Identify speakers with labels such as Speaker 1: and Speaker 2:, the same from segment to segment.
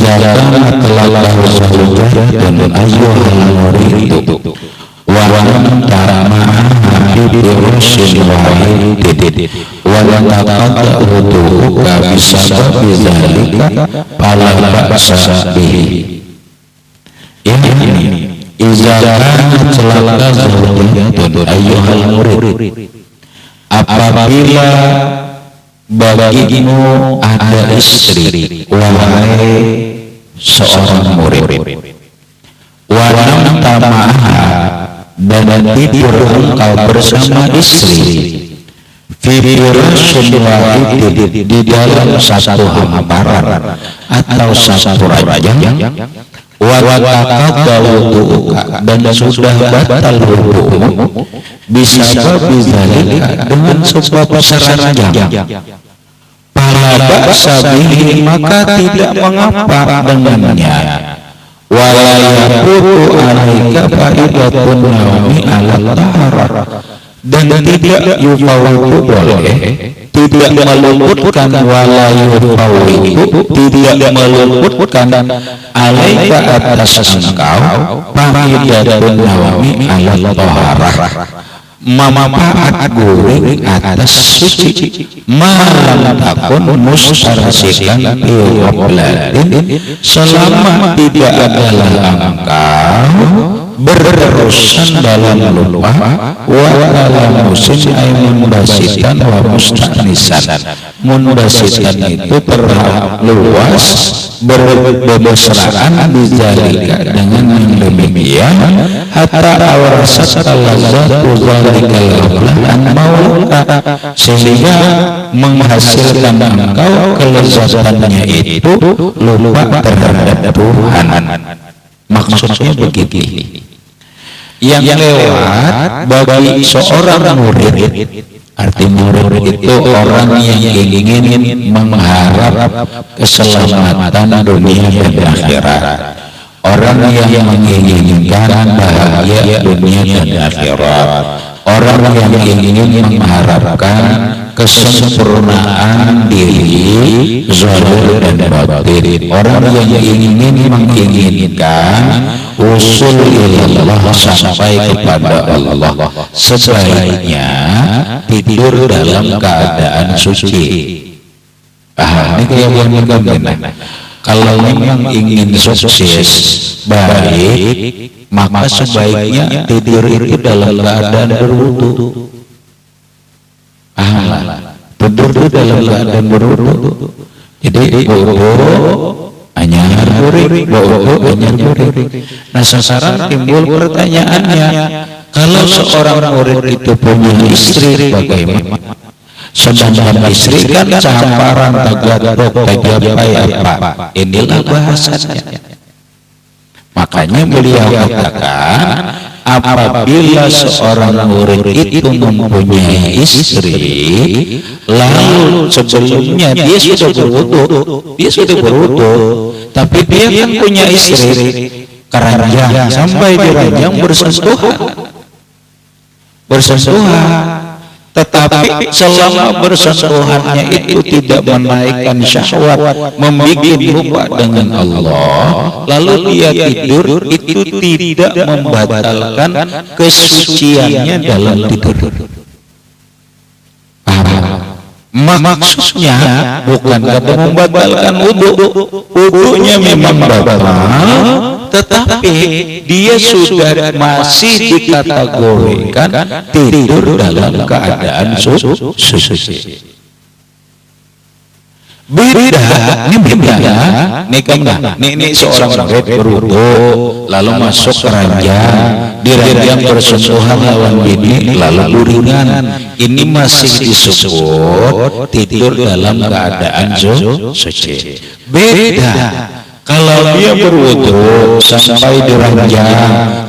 Speaker 1: Izatan telah zawjatun ayyuhal muridu wa lam tarama bi rusul wahid wa lam taqaddu ka bisababi zalika fala ba'sa bihi. Ini izatan celaka zawjatun ayyuhal murid, apabila bagimu ada istri wahai seorang murid, walam tamaha dan tidur engkau bersama istri, firasyin wahid di dalam satu hamparan atau satu ranjang, watakabda wudu'uka dan sudah batal wudu'mu bisa bizalika dengan sebab seranjang, fala ba'sa bihi maka tidak mengapa dengannya, wala yaqutu alaika fa'idatun nawmi ala taharah dan tidak yufawidu boleh tidak meluputkan, wala yufawidu tidak meluputkan alaika atas engkau fa'idatun nawmi ala taharah manfaat guring atas suci malam takun mustarasikan biwabladin selama tidak adalah engkau berurusan dalam lupa wa dalam musim mundasitan wa mustanisan. Mundasitan itu terlalu luas berbesaraan bizalika dengan yang demikian hatta awrasat al-lazatu zalikal qablan mauka sehingga menghasilkan engkau kelezatannya itu lupa terhadap Tuhan. Maksudnya begitu. Yang lewat bagi seorang murid, arti murid itu orang yang ingin mengharap keselamatan dunia dan akhirat, orang yang menginginkan bahagia dunia dan akhirat, orang yang ingin mengharapkan kesempurnaan diri zahir dan batin, orang yang menginginkan usul ilallah sampai kepada Allah, sebaiknya tidur dalam keadaan suci. Ini kayak yang kalau memang ingin sukses baik, maka sebaiknya tidur itu dalam keadaan berwudu. Tidur itu dalam keadaan berwudu. Jadi wudu anyar burik, wudu anyar burik. Nah sekarang timbul pertanyaannya, kalau seorang murid itu punya istri bagaimana? Sedangkan istri kan camparan tagadok tagapai apa? Inilah bahasanya. Makanya beliau katakan, apabila seorang murid itu mempunyai istri, lalu sebelumnya dia sudah berwudu, tapi dia kan punya istri, keranjang sampai di ranjang bersentuhan, tetapi selama bersentuhannya itu tidak menaikkan syahwat, membuat lupa dengan Allah, lalu dia tidur, itu tidak membatalkan kesuciannya dalam tidur. Maksudnya bukan kata membatalkan wudunya memang batal, tetapi dia sudah masih dikategorikan tidur dalam keadaan suci. Beda, ini seorang murid berwudu lalu masuk keranjang, di ranjang bersentuhan lawan bini lalu luringan, ini masih disebut tidur dalam keadaan suci. Beda kalau dia berwudu sampai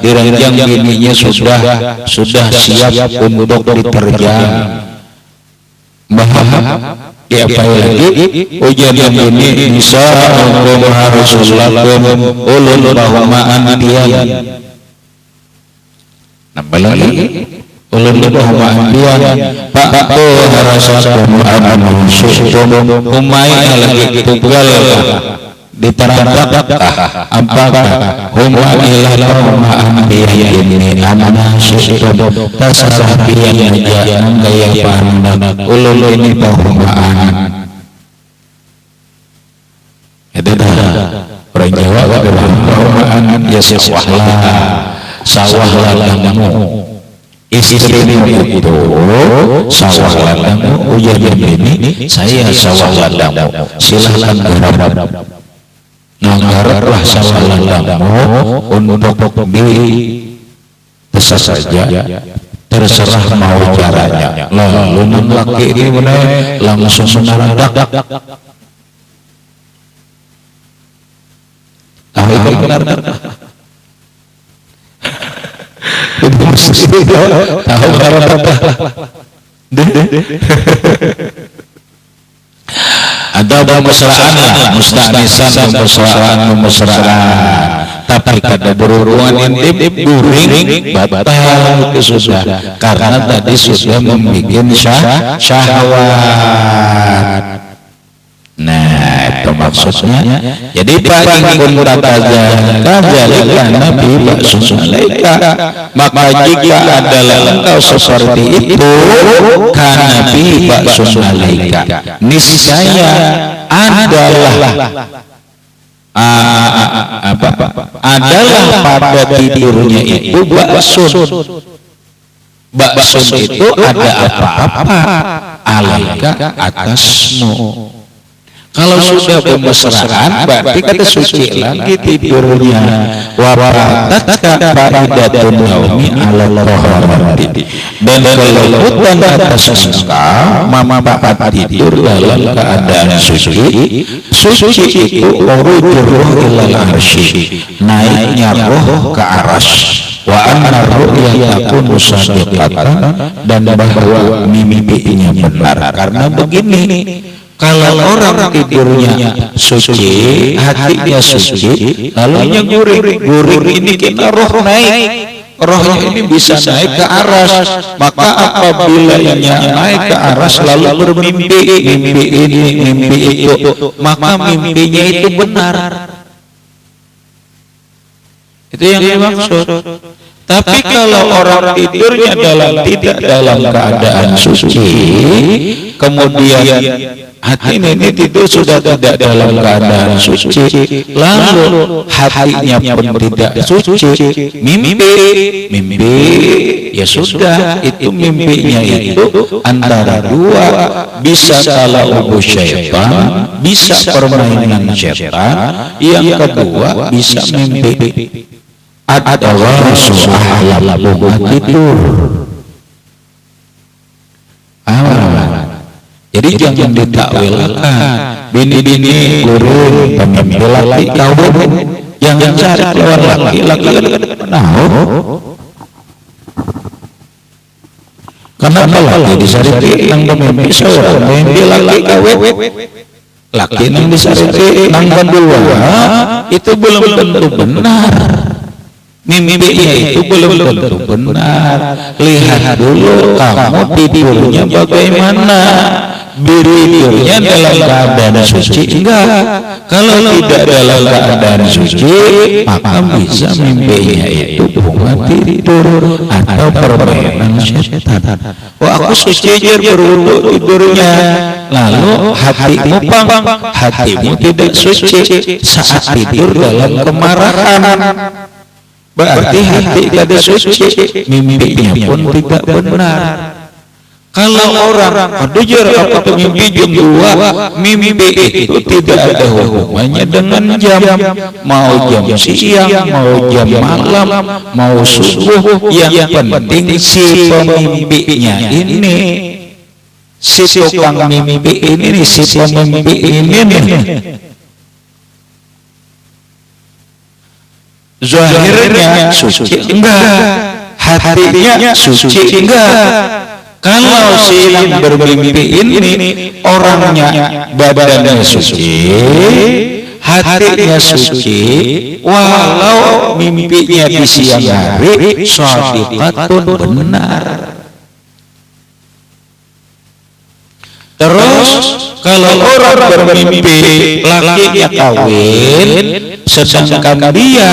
Speaker 1: di ranjang bininya sudah siap untuk diterjang. Ya apa lagi ujian ini bisa untuk harus lakukan ulul bahwa antian. Nambah lagi ulul bahwa antian Pak harasa bahwa susun umai lagi tunggal diterangkan apakah huma ila ma anbiya ini amana syaitan tasarah biyan aja gaya pandang ulul ini pahumaan itu dah orang Jawa pahumaan ya sawah ladangmu istrimu itu sawah ladangmu ujar ini saya sawah ladangmu silahkan garap garaplah sawah ladangmu untuk terserah saja terserah mau caranya lalu laki ini benar langsung menaradak tahu itu benar tahu benar ada pemesraan musta'nisan pemesraan tapi kada berhubungan intim guring batal itu sudah karena tadi sudah membuat syahwat. Nah itu maksudnya jadi paling pun kadzalika Nabi ba'salaika maka jika adalah engkau seperti itu kan Nabi ba'salaika niscaya adalah pada tidurnya itu baksun itu ada apa-apa alaika atasmu. Kalau sudah pemesraan berarti kata suci lagi tidurnya waratatka faridatun naumi ala rahmati dan kalau hutan atas engkau mama bapak tidur dalam keadaan suci itu urujuh ilal arsy naiknya roh ke aras wa anna ru'ya takunu sadiqatan dan bahwa mimpinya benar karena begini kalau orang tidurnya suci, hatinya suci, lalu guring ini kena roh naik, rohnya ini bisa naik ke aras, maka apabila ia naik ke aras lalu bermimpi, mimpi ini, mimpi itu, maka mimpinya itu benar. Itu yang dimaksud. Tapi kalau orang tidurnya tidak dalam keadaan suci, kemudian hati ini tidur sudah tidak dalam keadaan suci, lalu hatinya pun tidak suci, mimpi ya sudah itu mimpinya itu antara dua, bisa tala'ubu syaitan, bisa permainan syaitan, yang kedua bisa mimpi adalah soal tidur. Jadi jangan ditakwilkan bini-bini guru pemimpi laki kaum jangan cari keluar laki-laki karena laki disariti nang pemimpi seorang pemimpi laki kawin laki nang disariti nang bandua itu belum tentu benar. Mimpinya itu belum tentu benar. Lihat dulu kamu tidurnya bagaimana, tidurnya dalam keadaan suci enggak. Kalau tidak dalam keadaan suci, maka bisa mimpinya itu bunga tidur atau permainan setan. Oh aku sejajar berwudu tidurnya, lalu hatimu hatimu tidak suci saat tidur dalam kemarahan. Berarti hati kada suci, mimpinya pun tidak benar. Kalau orang jujur apa itu mimpi jam 2, mimpi itu tidak ada hubungannya dengan jam, mau jam siang, mau jam malam, mau subuh, yang penting si pemimpinya ini, si tukang mimpi ini, si pemimpi ini zahirnya suci enggak, hatinya suci enggak. Kalau si yang bermimpi ini orangnya badannya suci, hatinya suci, walau mimpinya di siang hari shadiqatun benar. Terus kalau orang bermimpi lakinya kawin sedangkan dia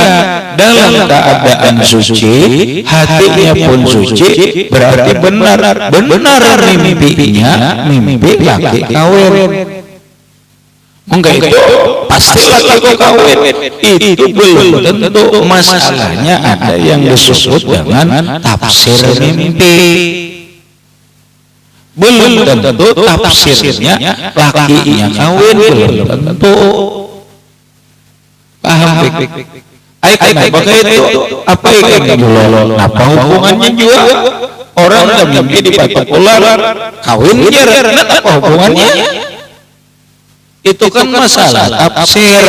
Speaker 1: dalam keadaan suci, hatinya pun suci, berarti benar mimpinya mimpi laki kawin. Enggak itu pasti laki kawin. Itu belum tentu. Masalahnya ada yang disebut dengan tafsir mimpi. Belum tentu tafsirnya lakinya kawin, belum tentu. Paham? Kenapa itu? Apa yang dulu? Apa hubungannya juga? Orang yang mimpi di patok ular kawin dia, apa hubungannya? Itu kan masalah tafsir.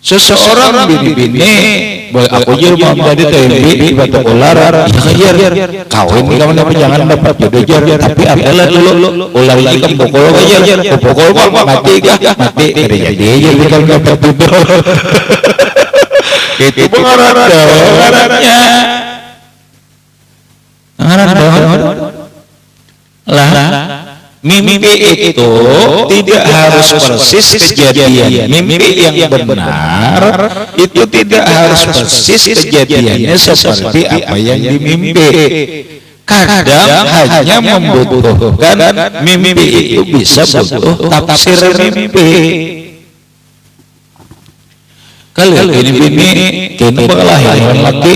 Speaker 1: Seseorang bini-bini, aku jadi mau jadi tembi di patok ular, kawin kamu dapat jangan dapat jodoh jar, tapi adalah dulu ular ini kan pukul aja, pukul mati kerja dia bukan dapat jodoh. Itu pengarannya. Mimpi itu tidak harus persis kejadian. Mimpi yang benar itu tidak harus persis kejadiannya seperti apa yang dimimpi. Kadang hanya membutuhkan mimpi itu bisa butuh tafsir mimpi. Kali ini kelahiran laki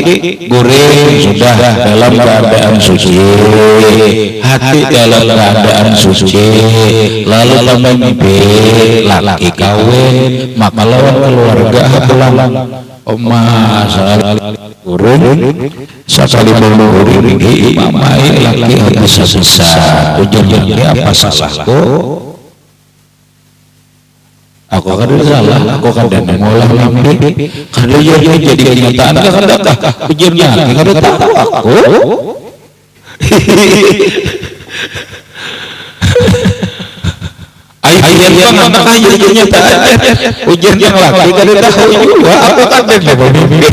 Speaker 1: goreng sudah dalam keadaan suci, hati dalam keadaan suci, lalu mimpi laki kawin, maka lawan keluarga pulang urung sekali berurung di mamai laki habis susah tujuannya apa salahku? Aku akan salah, aku akan mengolah mimpi. Karena dia jadi kenyataan, karena ujarnya, karena tahu aku. Ayat yang mana jadi kenyataan? Ujar yang laki, karena tahu juga. Aku akan mimpi.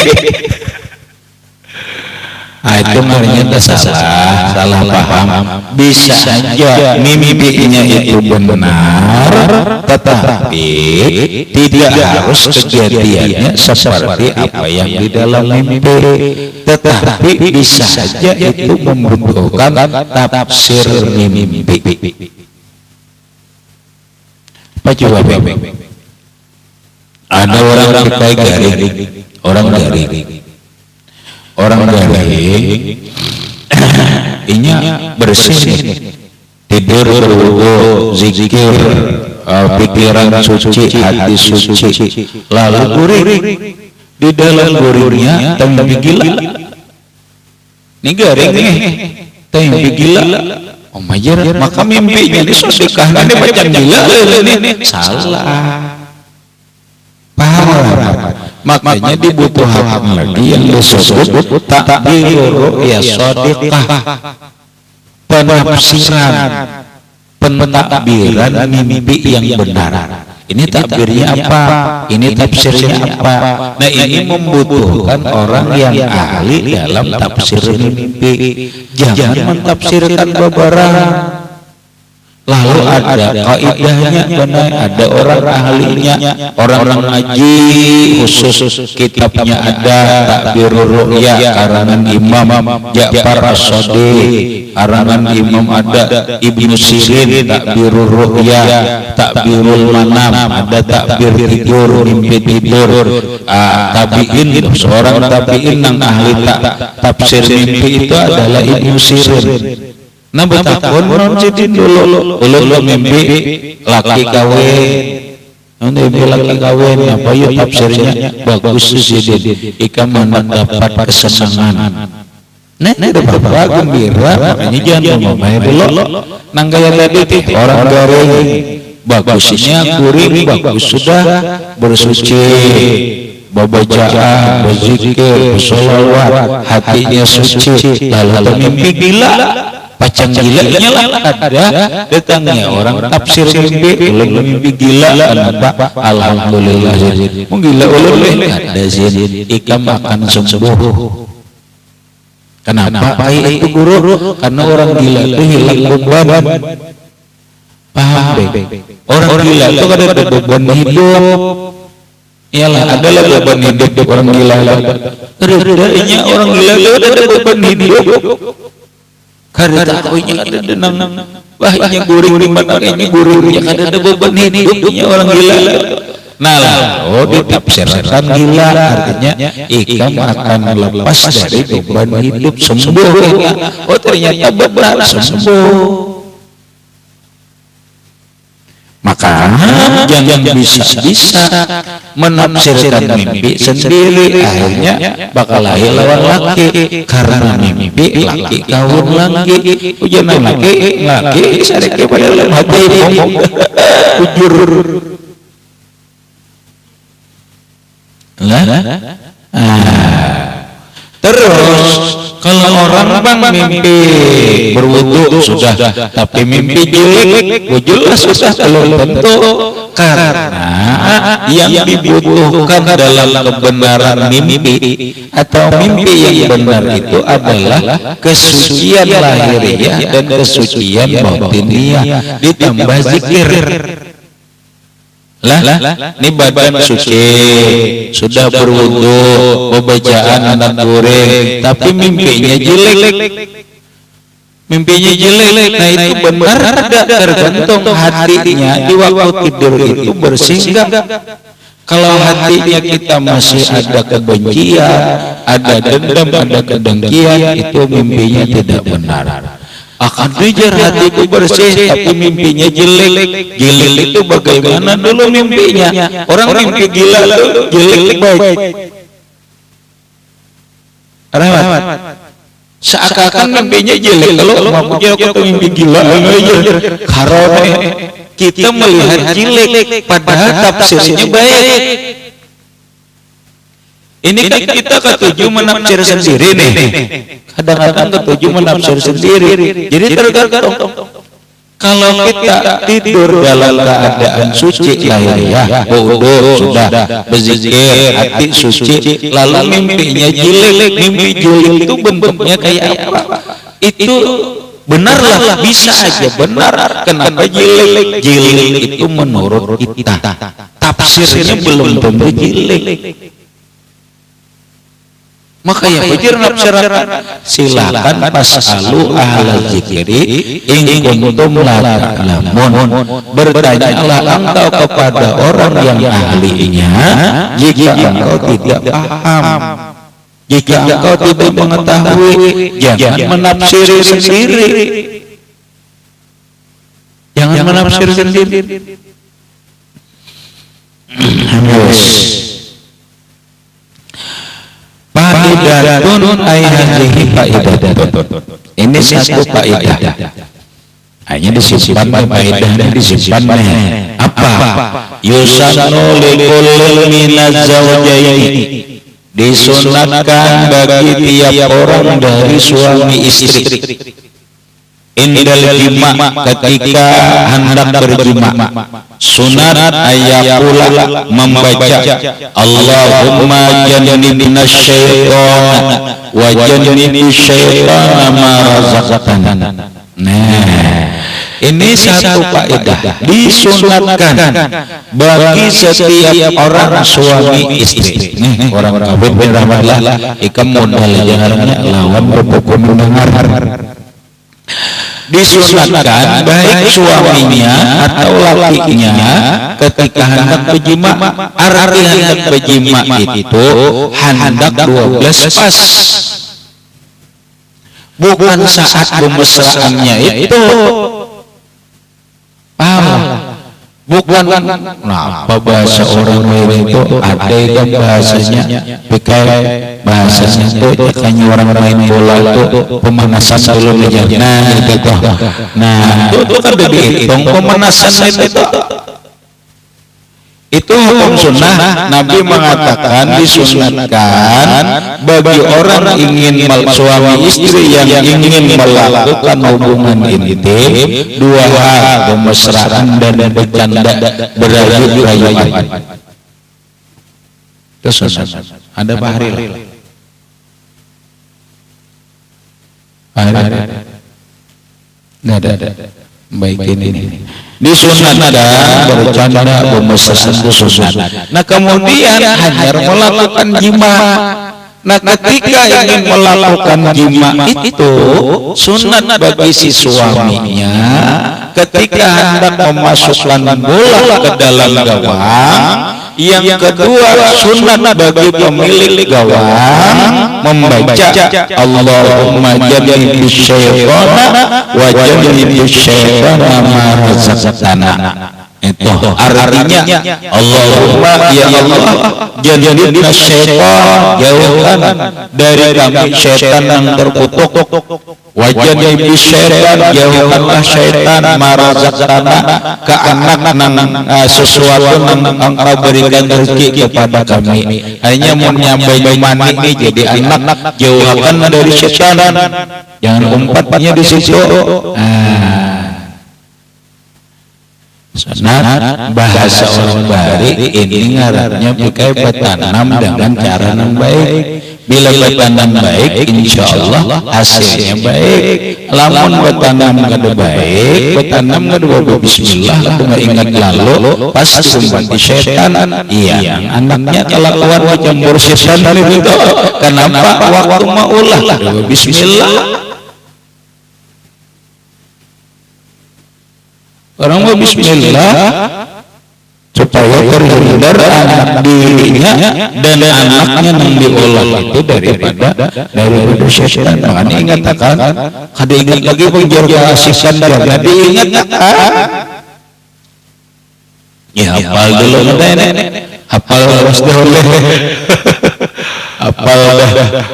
Speaker 1: Itu namanya salah paham. Bisa saja mimpinya itu benar, tetapi tidak harus kejadiannya seperti apa yang di dalam mimpi. Tetapi bisa saja itu membutuhkan tafsir mimpi. Apa jawabnya? Ada orang kita garing, orang garing inya bersih, tidur berwudu, zikir, pikiran suci, hati suci, lalu guring di dalam guringnya tembi gila. Ini garing nih tembi gila. Oh majer, maka mimpinya ini sedekah ini macam gila ini salah. Paham? Makanya dibutuhkan lagi yang disebut takbir ya shadiqah, penafsiran, pentakbiran mimpi yang benar. Ini takbirnya apa? Ini tafsirnya apa? Nah ini membutuhkan orang yang ahli dalam tafsir mimpi. Jangan mentafsirkan beberapa. Lalu ada kaidahnya benar, ada orang ahlinya, orang ngaji khusus kitabnya ada Takbirur Ru'ya karangan Imam Ja'far As-Shadiq, karangan Imam ada Ibnu Sirin Takbirur Ru'ya, Takbirul Manam, ada takbir tidur, mimpi tidur. Tabi'in, seorang tabi'in yang ahli tafsir mimpi itu adalah Ibnu Sirin. Nah betakun non jadi dulu mimpi laki kawin, mimpi laki kawin apa ya tafsirnya bagus jadi ikan mendapat kesenangan. Nah itu bapak gembira, makanya jangan ngomongin dulu. Nanggaya tadi orang garing, bagusnya guring, bagus sudah bersuci, berbacaan, berzikir, bersolawat, hatinya suci, lalu mimpi gila. Pacang gilanya lah ada datangnya orang tafsir mimpi mimpi gila kenapa? Alhamdulillah menggila oleh ada zin ikam akan sembuh. Kenapa? Itu guru karena orang gila itu hilang beban. Paham deh. Orang gila itu kan ada beban hidup. Iyalah, adalah beban hidup orang gila. Kerjanya orang gila itu ada beban hidup. Karena tahunya ada denang. Wah, ini guring di mana ini guring. Ya kan ada beban hidupnya orang gila. Nah, ditafsirkan gila artinya ikam akan lepas dari beban hidup, sembuh. Oh, ternyata benar sembuh. Maka jangan bisa menafsirkan mimpi sendiri, akhirnya bakal lahir lawan laki karena mimpi laki kawin laki ujian laki sareke pada dalam hati jujur lah. Terus kalau orang mimpi berwudu sudah, tapi mimpi jelek, jelas susah kalau tentu karena yang dibutuhkan dalam kebenaran mimpi atau mimpi yang benar itu adalah kesucian lahiriah dan kesucian batiniah ditambah zikir. Lah, ini badan suci, sudah berwudu, bacaan anak goreng, tapi mimpinya jelek. Mimpinya jelek, nah itu benar tidak tergantung hatinya di waktu tidur itu bersih enggak. Kalau hatinya kita masih ada kebencian, ada dendam, ada kedengkian, itu mimpinya tidak benar. Akan jujur hatiku bersih tapi mimpinya jelek. Jelek itu bagaimana dulu mimpinya? Orang mimpi gila itu jelek baik. Rahmat. Seakan-akan mimpinya jelek. Kalau maksudnya aku mimpi gila aja. Karena kita melihat jelek padahal tafsirnya baik. Ini kan kita ketujuh menafsir sendiri nih. Kadang-kadang ketujuh menafsir sendiri. Jadi tergantung. Kalau kita tidur dalam keadaan suci lahiriah, wudu sudah, berzikir, hati suci, lalu mimpinya jelek, mimpi jelek itu bentuknya kayak apa? Itu benarlah, bisa aja benar. Kenapa jelek? Jelek itu menurut kita. Tafsirnya belum tentu jelek. Maka ya pikir nafsiran, silakan pas'alu ahla zikri in kuntum la ta'lamun. Bertanyalah engkau kepada orang yang ahlinya jika engkau tidak paham. Jika engkau tidak mengetahui, jangan menafsiri sendiri. Jangan menafsir sendiri. Faidatun ayyahihi faidatun. Ini satu faidah. Hanya disimpan faidahnya disimpan apa? Yusannu likulli minaz zawjaini. Disunatkan bagi tiap orang dari suami istri. Indal jima ketika hendak berjima, sunat ayakula membaca Allahumma jannibna syaitan wa jannibi syaitan ma razaqtana. Nah, ini satu faedah disunatkan bagi setiap orang suami istri. Orang kafir berahmatlah ikam modal jangannya lawan berpokok mendengar. Disunatkan baik suaminya atau lakinya ketika hendak berjima. Arti hendak berjima itu hendak 12 pas, bukan saat pemesraannya itu. Bukan. Nah, apa bahasa orang lain itu ada yang bahasanya pakai bahasanya itu kayaknya orang main bola itu pemanasan dulu aja. Nah, itu. Nah, itu kan dihitung pemanasan itu. Itu hukum sunnah. Nabi mengatakan disunatkan bagi orang ingin suami istri yang ingin melakukan hubungan intim 2 hal, pemesraan dan bercanda berayu-ayuan. Terus ada Pak Haril. Nggak ada. Baik ini. disunatkan bercanda pembesaran sunat. Nah kemudian hanya melakukan jima. Nah ketika ingin melakukan jima itu sunat bagi si suaminya ketika hendak memasukkan bola ke dalam gawang. Yang kedua sunat bagi pemilik gawang membaca Allahumma jannibni syaitana wa jannibni syaitana ma razaqtana. Itu artinya Allahumma ya Allah jannibna syaitan, jauhkan dari kami syaitan yang terkutuk, wa jannibni syaitan, jauhkanlah syaitan ma razaqtana ke anak sesuatu yang engkau berikan rezeki kepada kami. Hanya menyampai mani ini jadi anak, jauhkan dari syaitan. Jangan umpatnya di situ. Sunat bahasa orang Bali ini ngarannya pakai bertanam dengan cara yang baik. Bila bertanam baik, insya Allah hasilnya baik. Lamun bertanam kada baik, bertanam kada bismillah, nggak ingat lalu pasti umpati setan. Iya, anaknya kelakuan campur setan itu. Kenapa waktu mau ulah bismillah? Orang mau bismillah supaya terhindar anak dirinya dan anaknya yang diolah itu daripada setan. Makanya ingatkan, kada ingat lagi penjor keasikan jangan diingatkan. Ya hafal dulu hafal harus dulu. Hafal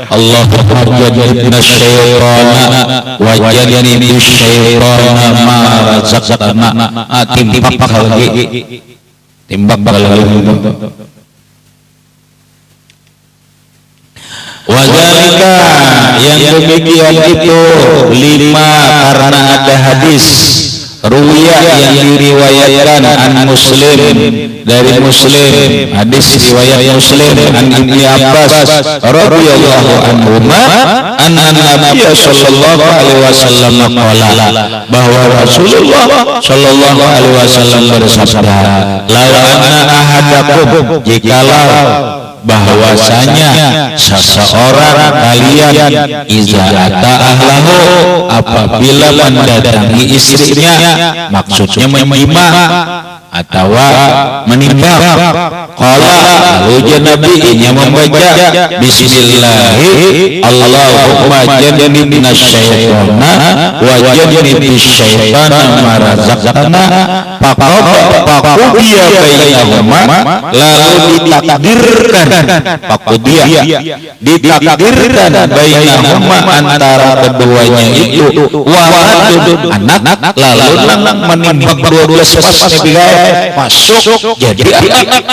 Speaker 1: Allahumma jannibna syaitana wa jannibni syaitana ma razaqtana. Timbak lagi wazalika yang demikian itu 5 karena ada hadis ruwiyah yang diriwayatkan an Muslim dari Muslim, hadis riwayat Muslim an Ibnu Abbas radhiyallahu anhuma anna Nabiy sallallahu alaihi wasallam qala bahwa Rasulullah sallallahu alaihi wasallam bersabda la anna ahadakum jikalau bahwasanya seseorang kalian iza ata ahlahu apabila mendatangi istrinya, maksudnya menjima atau menimbang, qala lalu Nabi nya membaca bismillahi Allahumma jannibna syaitana wa jannibni syaitana ma razaqtana paqudiya bainahuma, lalu ditakdirkan bainahuma antara keduanya itu waladun anak, lalu menimbang 12 pas masuk jadi anak,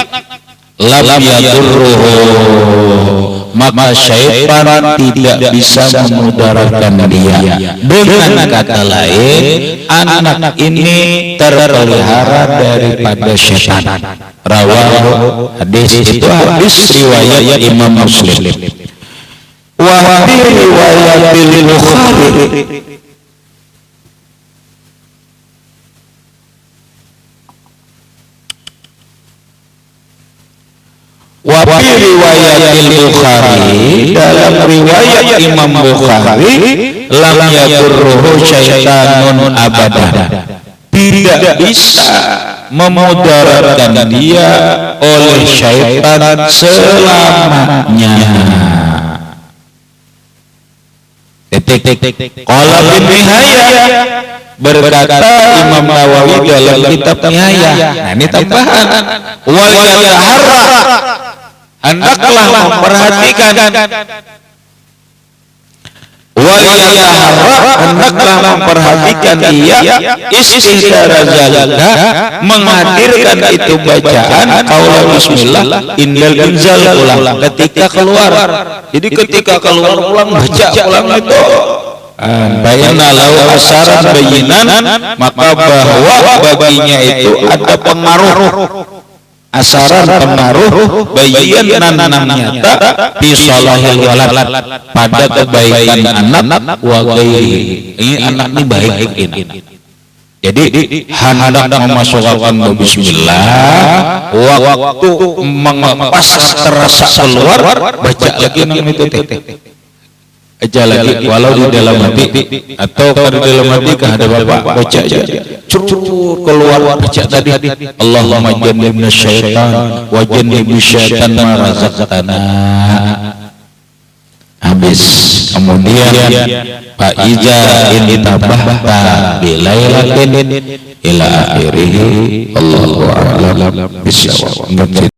Speaker 1: lam yadurruhu maka syaitan tidak bisa memudaratkan dia. Dengan kata lain, anak ini terpelihara daripada syaitan. Rawahu, hadis itu hadis riwayat Imam Muslim. Wa fi riwayat Bukhari wa fi riwayatil Bukhari, dalam riwayat Imam Bukhari, lam yadurruhu syaitanun abadan, tidak bisa memudaratkan dia oleh syaitan selamanya. Qala bin Nihayah, berkata Imam Nawawi dalam kitab Nihayah. Nah ini tambahan, wal yataharra, hendaklah memperhatikan, wal yataharra, hendaklah memperhatikan dia istihdara zalika, menghadirkan itu bacaan qaula bismillah indal inzal ulang ketika keluar. Jadi ketika keluar ulang baca ulang itu bayana lahu asaran bayinan, maka bahwa baginya itu ada pengaruh, asaran pengaruh bayinan nyata fi salahil walad, pada kebaikan anak wa ghairi. Ini anak ini baik ini. Jadi hendak memasukkan bismillah, waktu mengepas terasa keluar, baca lagi nang itu teh. Aja lagi walau di dalam hati atau di dalam hati kehadap Bapak baca aja. Curur keluar baca tadi. Allahumma jannibna syaitan wa jannibna syaitan ma razaqtana. Habis kemudian Pak Iza ini tabahta bilailatin ila akhirih. Allahu a'lam bishawab.